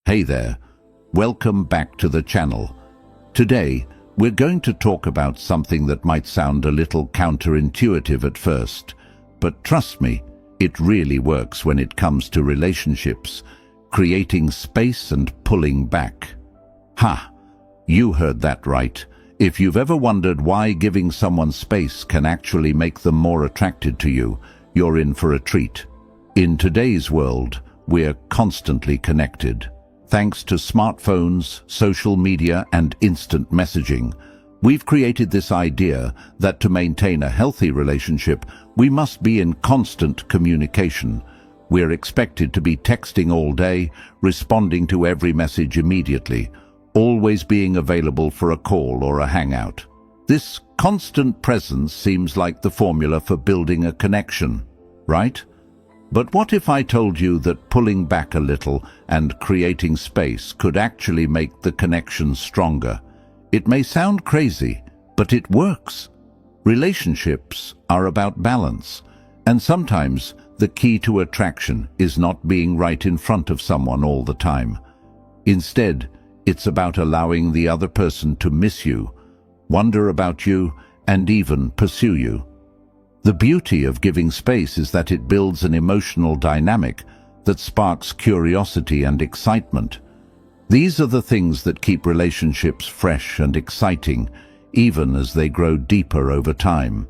Hey there, welcome back to the channel. Today, we're going to talk about something that might sound a little counterintuitive at first, but trust me, it really works when it comes to relationships, creating space and pulling back. Ha! You heard that right. If you've ever wondered why giving someone space can actually make them more attracted to you, you're in for a treat. In today's world, we're constantly connected. Thanks to smartphones, social media, and instant messaging, we've created this idea that to maintain a healthy relationship, we must be in constant communication. We're expected to be texting all day, responding to every message immediately, always being available for a call or a hangout. This constant presence seems like the formula for building a connection, right? But what if I told you that pulling back a little and creating space could actually make the connection stronger? It may sound crazy, but it works. Relationships are about balance, and sometimes the key to attraction is not being right in front of someone all the time. Instead, it's about allowing the other person to miss you, wonder about you, and even pursue you. The beauty of giving space is that it builds an emotional dynamic that sparks curiosity and excitement. These are the things that keep relationships fresh and exciting, even as they grow deeper over time.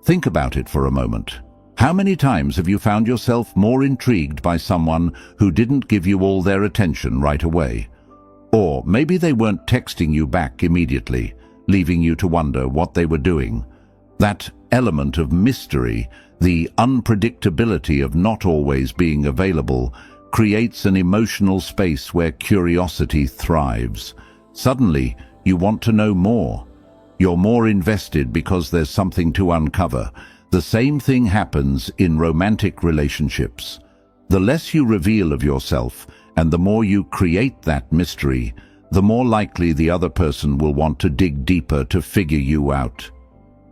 Think about it for a moment. How many times have you found yourself more intrigued by someone who didn't give you all their attention right away? Or maybe they weren't texting you back immediately, leaving you to wonder what they were doing. That element of mystery, the unpredictability of not always being available, creates an emotional space where curiosity thrives. Suddenly, you want to know more. You're more invested because there's something to uncover. The same thing happens in romantic relationships. The less you reveal of yourself, and the more you create that mystery, the more likely the other person will want to dig deeper to figure you out.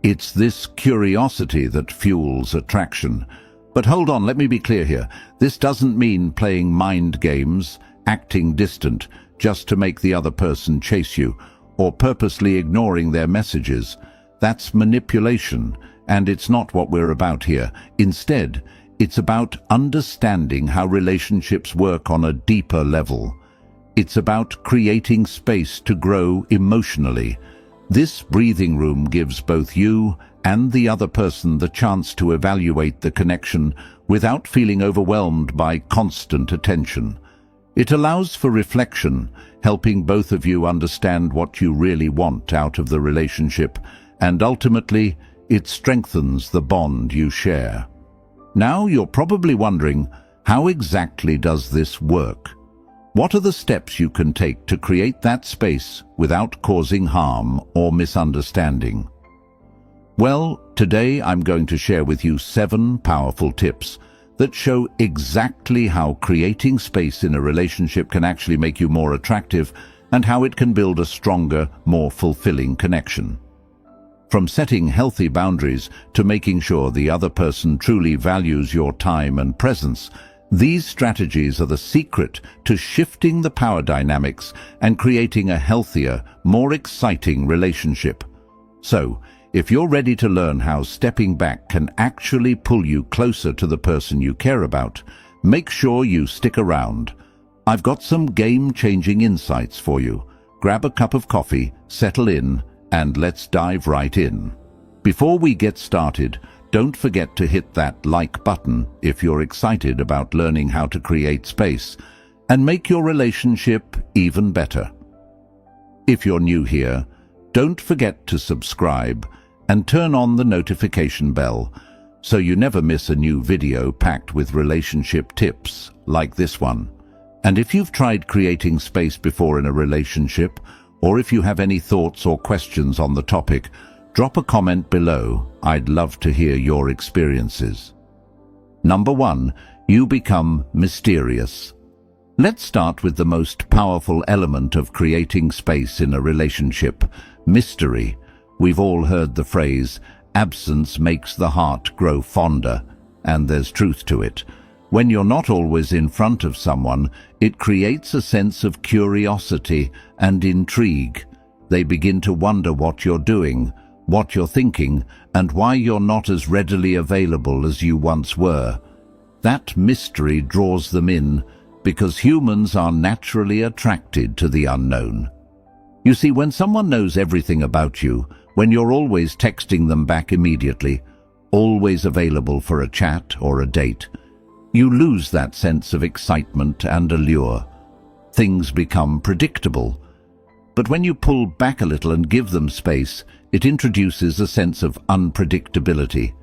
It's this curiosity that fuels attraction. But hold on, let me be clear here. This doesn't mean playing mind games, acting distant, just to make the other person chase you, or purposely ignoring their messages. That's manipulation, and it's not what we're about here. Instead, it's about understanding how relationships work on a deeper level. It's about creating space to grow emotionally. This breathing room gives both you and the other person the chance to evaluate the connection without feeling overwhelmed by constant attention. It allows for reflection, helping both of you understand what you really want out of the relationship, and ultimately, it strengthens the bond you share. Now you're probably wondering, how exactly does this work? What are the steps you can take to create that space without causing harm or misunderstanding? Well, today I'm going to share with you 7 powerful tips that show exactly how creating space in a relationship can actually make you more attractive and how it can build a stronger, more fulfilling connection. From setting healthy boundaries to making sure the other person truly values your time and presence, these strategies are the secret to shifting the power dynamics and creating a healthier, more exciting relationship. So, if you're ready to learn how stepping back can actually pull you closer to the person you care about, make sure you stick around. I've got some game-changing insights for you. Grab a cup of coffee, settle in, and let's dive right in. Before we get started, don't forget to hit that like button if you're excited about learning how to create space and make your relationship even better. If you're new here, don't forget to subscribe and turn on the notification bell so you never miss a new video packed with relationship tips like this one. And if you've tried creating space before in a relationship, or if you have any thoughts or questions on the topic, drop a comment below. I'd love to hear your experiences. Number 1, you become mysterious. Let's start with the most powerful element of creating space in a relationship, mystery. We've all heard the phrase, absence makes the heart grow fonder, and there's truth to it. When you're not always in front of someone, it creates a sense of curiosity and intrigue. They begin to wonder what you're doing, what you're thinking, and why you're not as readily available as you once were. That mystery draws them in, because humans are naturally attracted to the unknown. You see, when someone knows everything about you, when you're always texting them back immediately, always available for a chat or a date, you lose that sense of excitement and allure. Things become predictable. But when you pull back a little and give them space, it introduces a sense of unpredictability.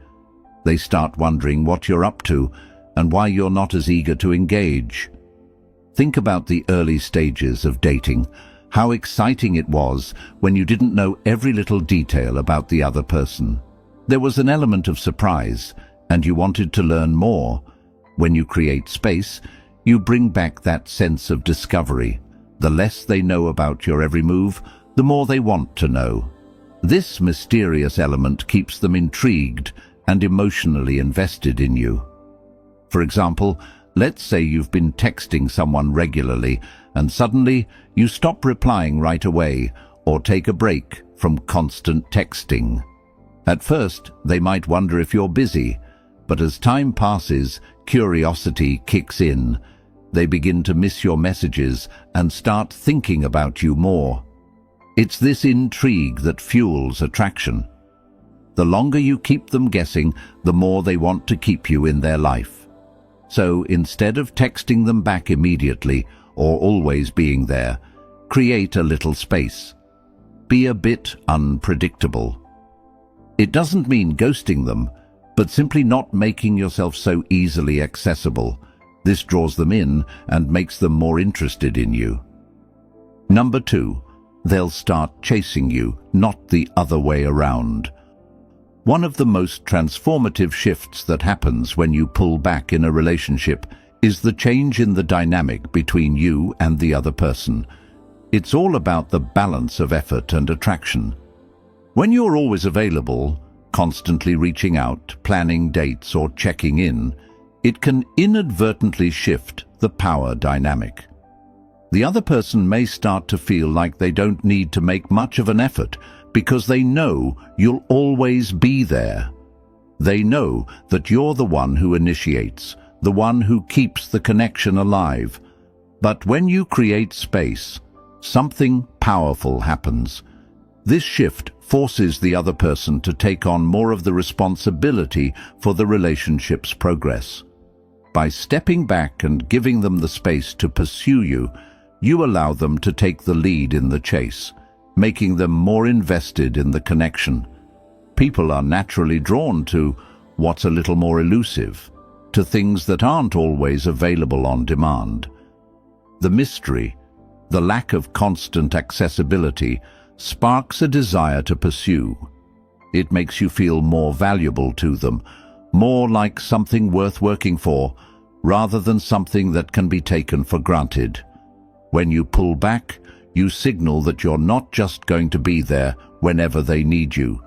They start wondering what you're up to and why you're not as eager to engage. Think about the early stages of dating. How exciting it was when you didn't know every little detail about the other person. There was an element of surprise, and you wanted to learn more. When you create space, you bring back that sense of discovery. The less they know about your every move, the more they want to know. This mysterious element keeps them intrigued and emotionally invested in you. For example, let's say you've been texting someone regularly and suddenly you stop replying right away or take a break from constant texting. At first, they might wonder if you're busy, but as time passes, curiosity kicks in. They begin to miss your messages and start thinking about you more. It's this intrigue that fuels attraction. The longer you keep them guessing, the more they want to keep you in their life. So instead of texting them back immediately or always being there, create a little space. Be a bit unpredictable. It doesn't mean ghosting them, but simply not making yourself so easily accessible. This draws them in and makes them more interested in you. Number 2, they'll start chasing you, not the other way around. One of the most transformative shifts that happens when you pull back in a relationship is the change in the dynamic between you and the other person. It's all about the balance of effort and attraction. When you're always available, constantly reaching out, planning dates or checking in, it can inadvertently shift the power dynamic. The other person may start to feel like they don't need to make much of an effort because they know you'll always be there. They know that you're the one who initiates, the one who keeps the connection alive. But when you create space, something powerful happens. This shift forces the other person to take on more of the responsibility for the relationship's progress. By stepping back and giving them the space to pursue you, you allow them to take the lead in the chase, making them more invested in the connection. People are naturally drawn to what's a little more elusive, to things that aren't always available on demand. The mystery, the lack of constant accessibility, sparks a desire to pursue. It makes you feel more valuable to them, more like something worth working for, rather than something that can be taken for granted. When you pull back, you signal that you're not just going to be there whenever they need you.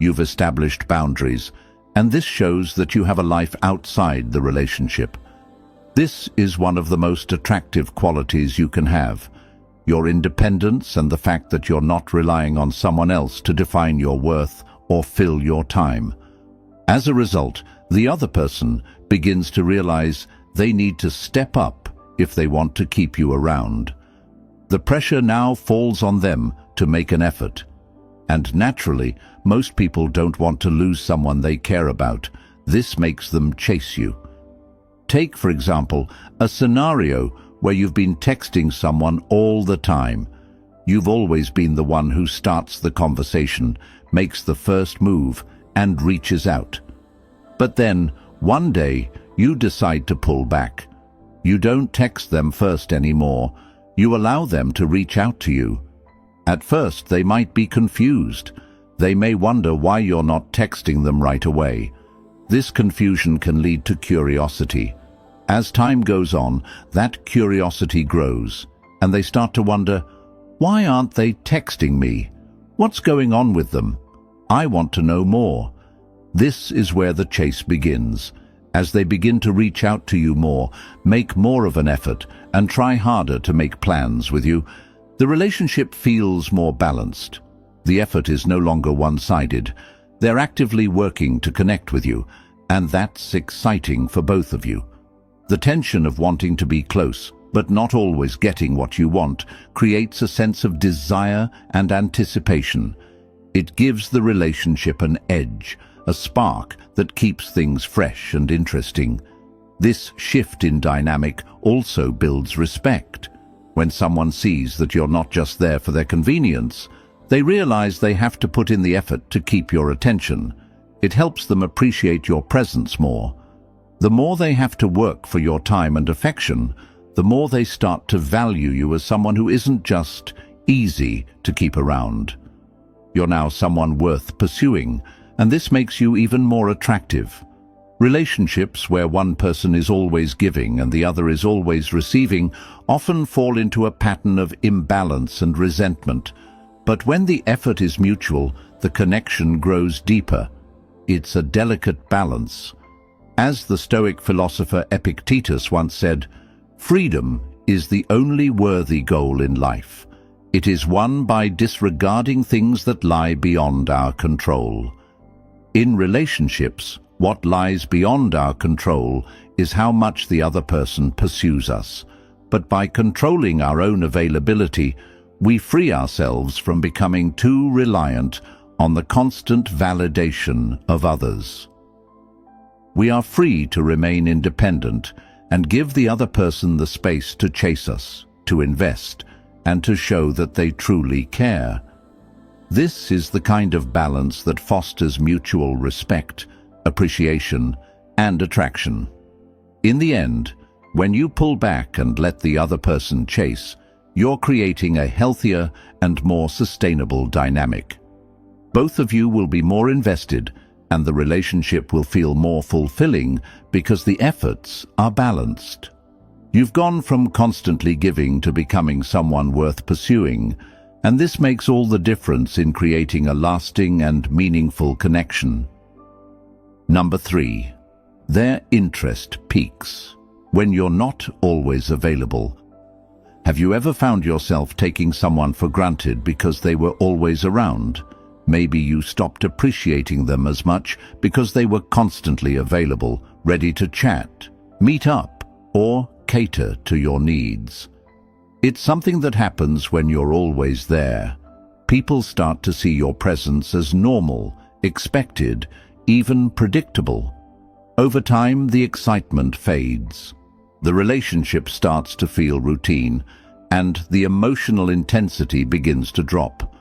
You've established boundaries, and this shows that you have a life outside the relationship. This is one of the most attractive qualities you can have. Your independence and the fact that you're not relying on someone else to define your worth or fill your time. As a result, the other person begins to realize they need to step up if they want to keep you around. The pressure now falls on them to make an effort. And naturally, most people don't want to lose someone they care about. This makes them chase you. Take, for example, a scenario where you've been texting someone all the time. You've always been the one who starts the conversation, makes the first move, and reaches out. But then, one day, you decide to pull back. You don't text them first anymore. You allow them to reach out to you. At first, they might be confused. They may wonder why you're not texting them right away. This confusion can lead to curiosity. As time goes on, that curiosity grows, and they start to wonder, why aren't they texting me? What's going on with them? I want to know more. This is where the chase begins, As they begin to reach out to you more, make more of an effort, and try harder to make plans with you, the relationship feels more balanced. The effort is no longer one-sided. They're actively working to connect with you, and that's exciting for both of you. The tension of wanting to be close, but not always getting what you want, creates a sense of desire and anticipation. It gives the relationship an edge, a spark that keeps things fresh and interesting. This shift in dynamic also builds respect. When someone sees that you're not just there for their convenience, they realize they have to put in the effort to keep your attention. It helps them appreciate your presence more. The more they have to work for your time and affection, the more they start to value you as someone who isn't just easy to keep around. You're now someone worth pursuing, and this makes you even more attractive. Relationships where one person is always giving and the other is always receiving often fall into a pattern of imbalance and resentment. But when the effort is mutual, the connection grows deeper. It's a delicate balance. As the Stoic philosopher Epictetus once said, "Freedom is the only worthy goal in life. It is won by disregarding things that lie beyond our control." In relationships, what lies beyond our control is how much the other person pursues us. But by controlling our own availability, we free ourselves from becoming too reliant on the constant validation of others. We are free to remain independent and give the other person the space to chase us, to invest, and to show that they truly care. This is the kind of balance that fosters mutual respect, appreciation, and attraction. In the end, when you pull back and let the other person chase, you're creating a healthier and more sustainable dynamic. Both of you will be more invested, and the relationship will feel more fulfilling because the efforts are balanced. You've gone from constantly giving to becoming someone worth pursuing, and this makes all the difference in creating a lasting and meaningful connection. Number 3. Their interest peaks when you're not always available. Have you ever found yourself taking someone for granted because they were always around? Maybe you stopped appreciating them as much because they were constantly available, ready to chat, meet up, or cater to your needs. It's something that happens when you're always there. People start to see your presence as normal, expected, even predictable. Over time, the excitement fades. The relationship starts to feel routine, and the emotional intensity begins to drop.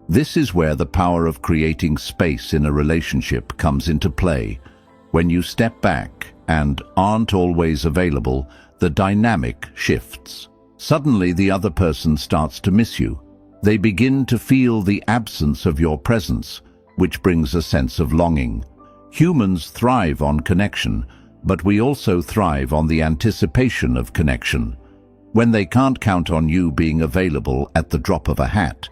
This is where the power of creating space in a relationship comes into play. When you step back and aren't always available, the dynamic shifts. Suddenly, the other person starts to miss you. They begin to feel the absence of your presence, which brings a sense of longing. Humans thrive on connection, but we also thrive on the anticipation of connection. When they can't count on you being available at the drop of a hat,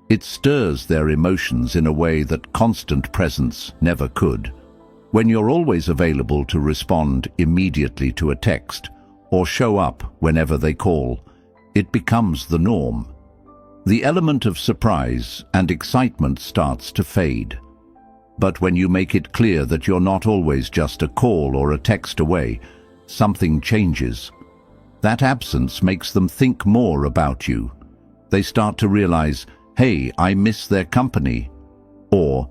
it stirs their emotions in a way that constant presence never could. When you're always available to respond immediately to a text or show up whenever they call, it becomes the norm. The element of surprise and excitement starts to fade. But when you make it clear that you're not always just a call or a text away, something changes. That absence makes them think more about you. They start to realize, "Hey, I miss their company," or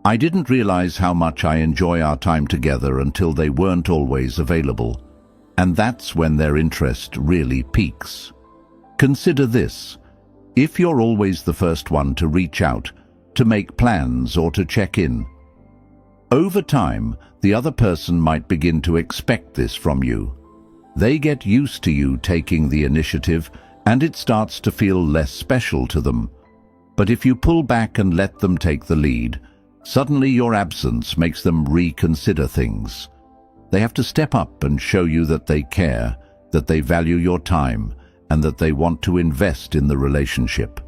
"I didn't realize how much I enjoy our time together until they weren't always available." And that's when their interest really peaks. Consider this. If you're always the first one to reach out, to make plans or to check in, over time, the other person might begin to expect this from you. They get used to you taking the initiative, and it starts to feel less special to them. But if you pull back and let them take the lead, suddenly your absence makes them reconsider things. They have to step up and show you that they care, that they value your time, and that they want to invest in the relationship.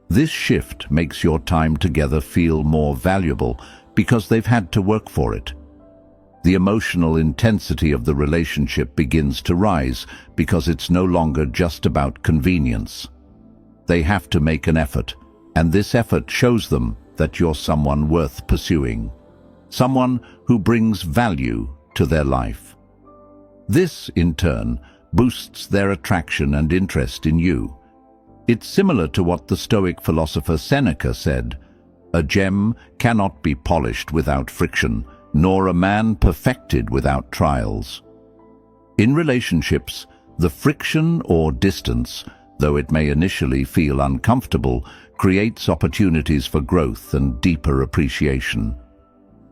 This shift makes your time together feel more valuable because they've had to work for it. The emotional intensity of the relationship begins to rise because it's no longer just about convenience. They have to make an effort, and this effort shows them that you're someone worth pursuing, someone who brings value to their life. This, in turn, boosts their attraction and interest in you. It's similar to what the Stoic philosopher Seneca said: "A gem cannot be polished without friction, nor a man perfected without trials." In relationships, the friction or distance, though it may initially feel uncomfortable, creates opportunities for growth and deeper appreciation.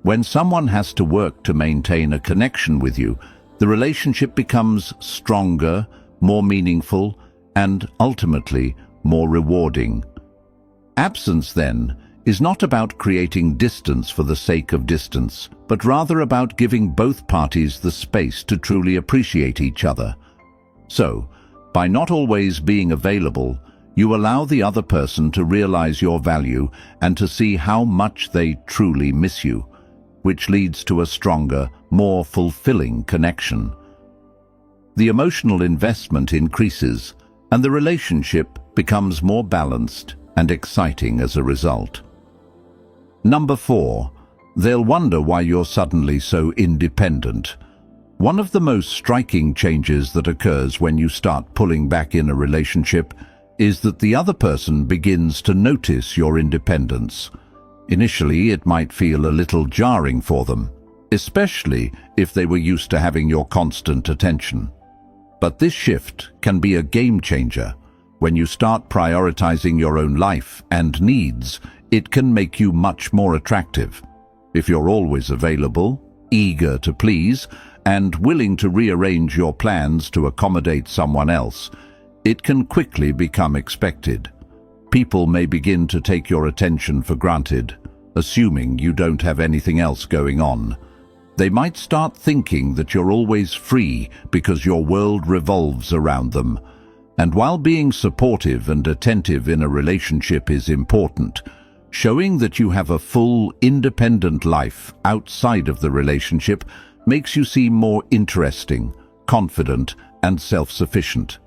When someone has to work to maintain a connection with you, the relationship becomes stronger, more meaningful, and ultimately more rewarding. Absence, then, is not about creating distance for the sake of distance, but rather about giving both parties the space to truly appreciate each other. So, by not always being available, you allow the other person to realize your value and to see how much they truly miss you, which leads to a stronger, more fulfilling connection. The emotional investment increases, and the relationship becomes more balanced and exciting as a result. Number 4, they'll wonder why you're suddenly so independent. One of the most striking changes that occurs when you start pulling back in a relationship is that the other person begins to notice your independence. Initially, it might feel a little jarring for them, especially if they were used to having your constant attention. But this shift can be a game changer. When you start prioritizing your own life and needs, it can make you much more attractive. If you're always available, eager to please, and willing to rearrange your plans to accommodate someone else, it can quickly become expected. People may begin to take your attention for granted, assuming you don't have anything else going on. They might start thinking that you're always free because your world revolves around them. And while being supportive and attentive in a relationship is important, showing that you have a full, independent life outside of the relationship makes you seem more interesting, confident, and self-sufficient.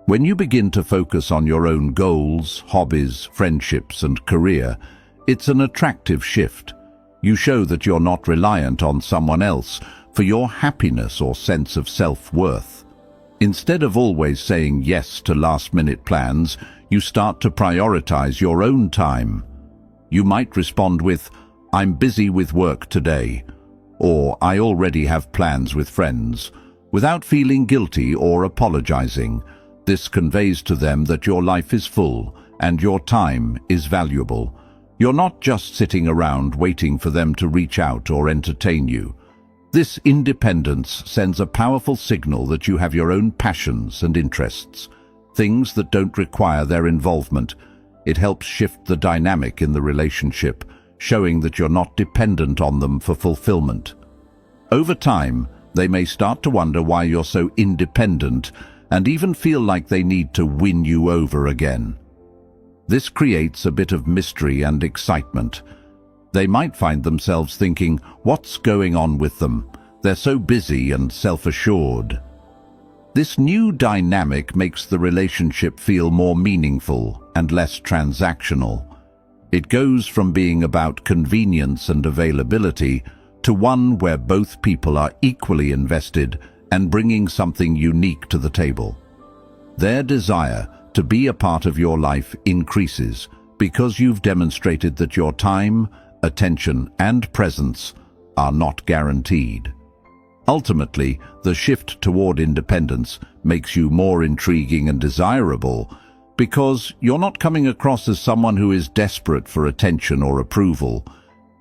When you begin to focus on your own goals, hobbies, friendships, and career, it's an attractive shift. You show that you're not reliant on someone else for your happiness or sense of self-worth. Instead of always saying yes to last-minute plans, you start to prioritize your own time. You might respond with, "I'm busy with work today," or "I already have plans with friends," without feeling guilty or apologizing. This conveys to them that your life is full and your time is valuable. You're not just sitting around waiting for them to reach out or entertain you. This independence sends a powerful signal that you have your own passions and interests, things that don't require their involvement. It helps shift the dynamic in the relationship, showing that you're not dependent on them for fulfillment. Over time, they may start to wonder why you're so independent and even feel like they need to win you over again. This creates a bit of mystery and excitement. They might find themselves thinking, "What's going on with them? They're so busy and self-assured." This new dynamic makes the relationship feel more meaningful and less transactional. It goes from being about convenience and availability to one where both people are equally invested and bringing something unique to the table. Their desire to be a part of your life increases because you've demonstrated that your time, attention, and presence are not guaranteed. Ultimately, the shift toward independence makes you more intriguing and desirable because you're not coming across as someone who is desperate for attention or approval.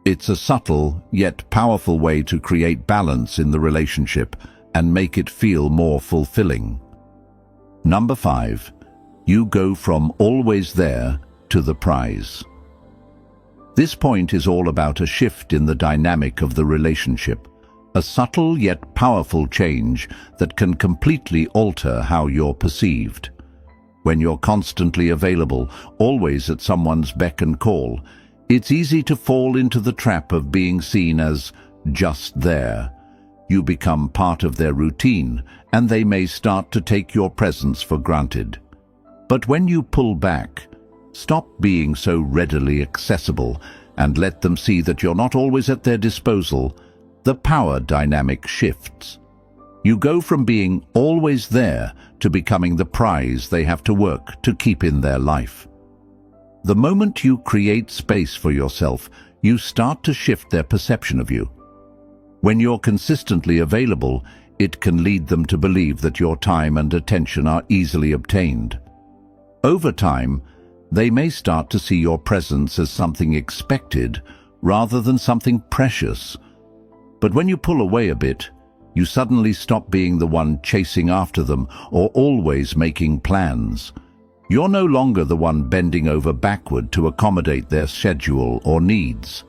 It's a subtle yet powerful way to create balance in the relationship and make it feel more fulfilling. Number 5. You go from always there to the prize. This point is all about a shift in the dynamic of the relationship, a subtle yet powerful change that can completely alter how you're perceived. When you're constantly available, always at someone's beck and call, it's easy to fall into the trap of being seen as just there. You become part of their routine, and they may start to take your presence for granted. But when you pull back, stop being so readily accessible and let them see that you're not always at their disposal, the power dynamic shifts. You go from being always there to becoming the prize they have to work to keep in their life. The moment you create space for yourself, you start to shift their perception of you. When you're consistently available, it can lead them to believe that your time and attention are easily obtained. Over time, they may start to see your presence as something expected rather than something precious. But when you pull away a bit, you suddenly stop being the one chasing after them or always making plans. You're no longer the one bending over backward to accommodate their schedule or needs.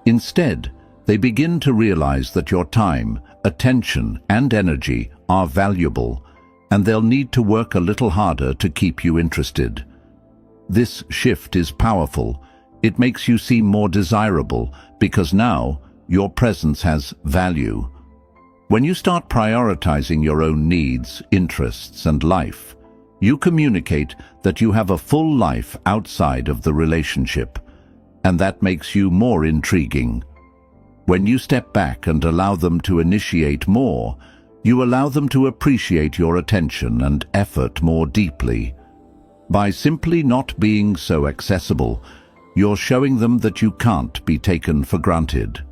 Instead, they begin to realize that your time, attention, and energy are valuable, and they'll need to work a little harder to keep you interested. This shift is powerful. It makes you seem more desirable because now your presence has value. When you start prioritizing your own needs, interests, and life, you communicate that you have a full life outside of the relationship, and that makes you more intriguing. When you step back and allow them to initiate more, you allow them to appreciate your attention and effort more deeply. By simply not being so accessible, you're showing them that you can't be taken for granted.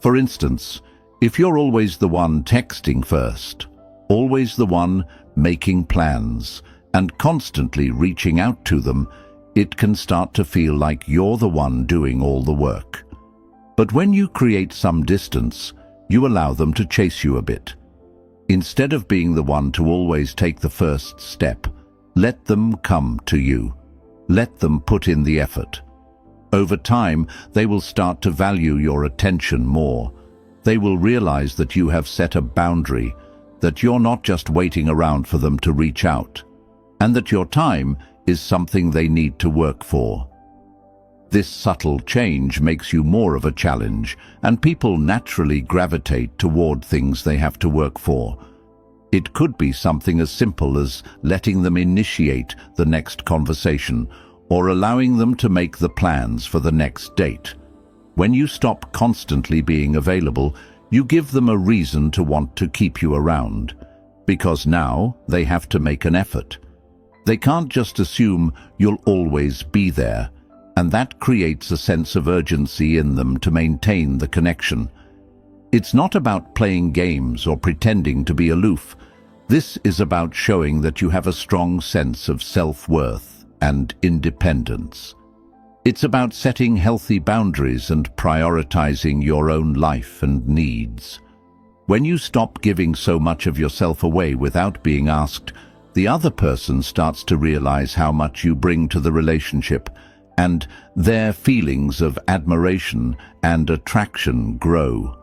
For instance, if you're always the one texting first, always the one making plans, and constantly reaching out to them, it can start to feel like you're the one doing all the work. But when you create some distance, you allow them to chase you a bit. Instead of being the one to always take the first step, let them come to you. Let them put in the effort. Over time, they will start to value your attention more. They will realize that you have set a boundary, that you're not just waiting around for them to reach out, and that your time is something they need to work for. This subtle change makes you more of a challenge, and people naturally gravitate toward things they have to work for. It could be something as simple as letting them initiate the next conversation or allowing them to make the plans for the next date. When you stop constantly being available, you give them a reason to want to keep you around, because now they have to make an effort. They can't just assume you'll always be there, and that creates a sense of urgency in them to maintain the connection. It's not about playing games or pretending to be aloof. This is about showing that you have a strong sense of self-worth and independence. It's about setting healthy boundaries and prioritizing your own life and needs. When you stop giving so much of yourself away without being asked, the other person starts to realize how much you bring to the relationship, and their feelings of admiration and attraction grow.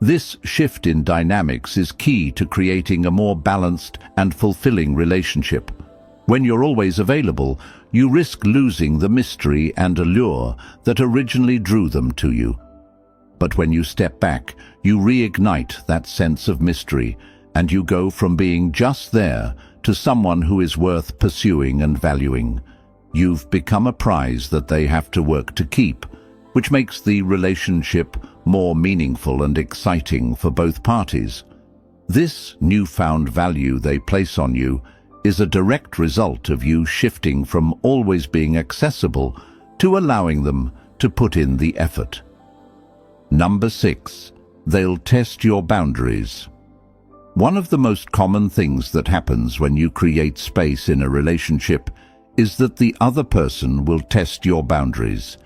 This shift in dynamics is key to creating a more balanced and fulfilling relationship. When you're always available, you risk losing the mystery and allure that originally drew them to you. But when you step back, you reignite that sense of mystery, and you go from being just there to someone who is worth pursuing and valuing. You've become a prize that they have to work to keep, which makes the relationship more meaningful and exciting for both parties. This newfound value they place on you is a direct result of you shifting from always being accessible to allowing them to put in the effort. Number 6, they'll test your boundaries. One of the most common things that happens when you create space in a relationship is that the other person will test your boundaries.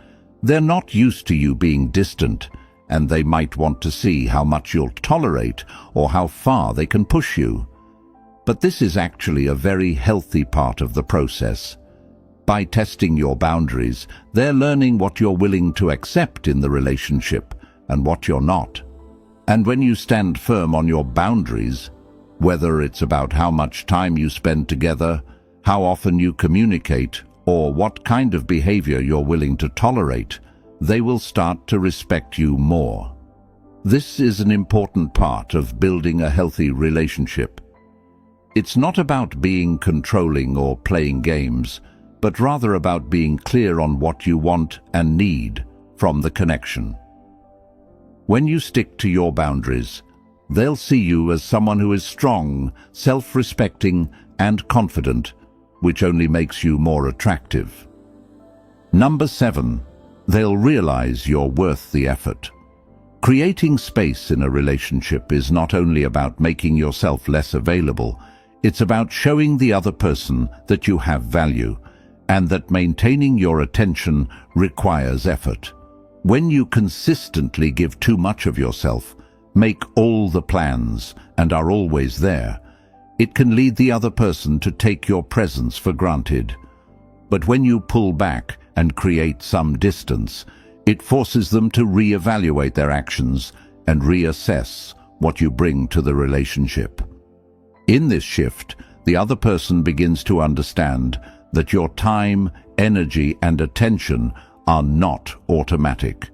They're not used to you being distant, and they might want to see how much you'll tolerate or how far they can push you. But this is actually a very healthy part of the process. By testing your boundaries, they're learning what you're willing to accept in the relationship and what you're not. And when you stand firm on your boundaries, whether it's about how much time you spend together, how often you communicate, or what kind of behavior you're willing to tolerate, they will start to respect you more. This is an important part of building a healthy relationship. It's not about being controlling or playing games, but rather about being clear on what you want and need from the connection. When you stick to your boundaries, they'll see you as someone who is strong, self-respecting, and confident, which only makes you more attractive. Number 7, they'll realize you're worth the effort. Creating space in a relationship is not only about making yourself less available, it's about showing the other person that you have value, and that maintaining your attention requires effort. When you consistently give too much of yourself, make all the plans, and are always there, it can lead the other person to take your presence for granted. But when you pull back and create some distance, it forces them to reevaluate their actions and reassess what you bring to the relationship. In this shift, the other person begins to understand that your time, energy, and attention are not automatic.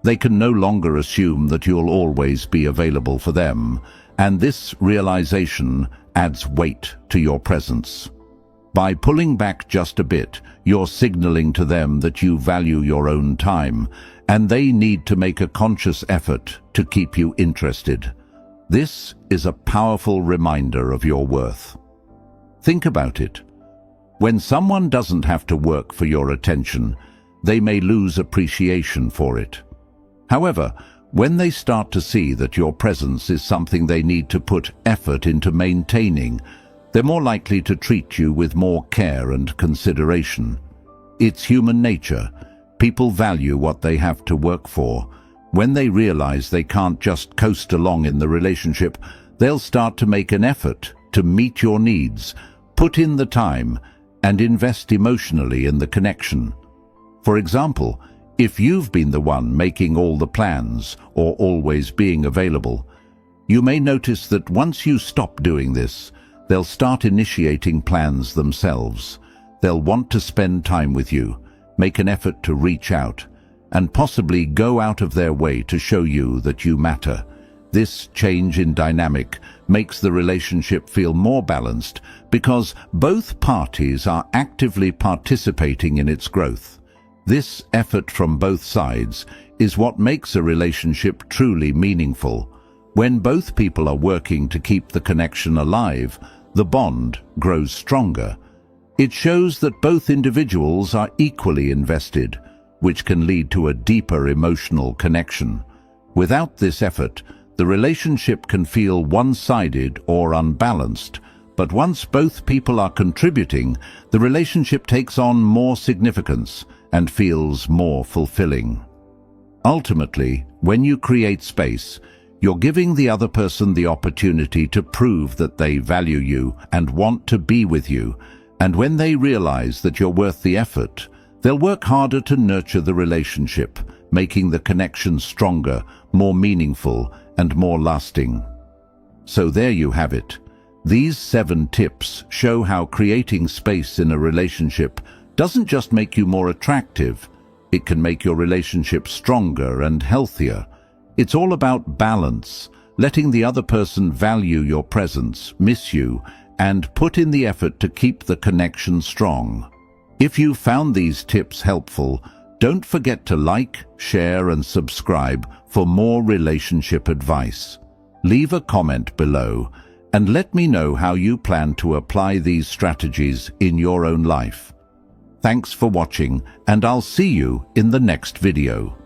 They can no longer assume that you'll always be available for them, and this realization adds weight to your presence. By pulling back just a bit, you're signaling to them that you value your own time, and they need to make a conscious effort to keep you interested. This is a powerful reminder of your worth. Think about it. When someone doesn't have to work for your attention, they may lose appreciation for it. However, when they start to see that your presence is something they need to put effort into maintaining, they're more likely to treat you with more care and consideration. It's human nature. People value what they have to work for. When they realize they can't just coast along in the relationship, they'll start to make an effort to meet your needs, put in the time, and invest emotionally in the connection. For example, if you've been the one making all the plans or always being available, you may notice that once you stop doing this, they'll start initiating plans themselves. They'll want to spend time with you, make an effort to reach out, and possibly go out of their way to show you that you matter. This change in dynamic makes the relationship feel more balanced because both parties are actively participating in its growth. This effort from both sides is what makes a relationship truly meaningful. When both people are working to keep the connection alive, the bond grows stronger. It shows that both individuals are equally invested, which can lead to a deeper emotional connection. Without this effort, the relationship can feel one-sided or unbalanced, but once both people are contributing, the relationship takes on more significance and feels more fulfilling. Ultimately, when you create space, you're giving the other person the opportunity to prove that they value you and want to be with you, and when they realize that you're worth the effort, they'll work harder to nurture the relationship, making the connection stronger, more meaningful, and more lasting. So there you have it. These 7 tips show how creating space in a relationship doesn't just make you more attractive, it can make your relationship stronger and healthier. It's all about balance, letting the other person value your presence, miss you, and put in the effort to keep the connection strong. If you found these tips helpful, don't forget to like, share, and subscribe for more relationship advice. Leave a comment below and let me know how you plan to apply these strategies in your own life. Thanks for watching, and I'll see you in the next video.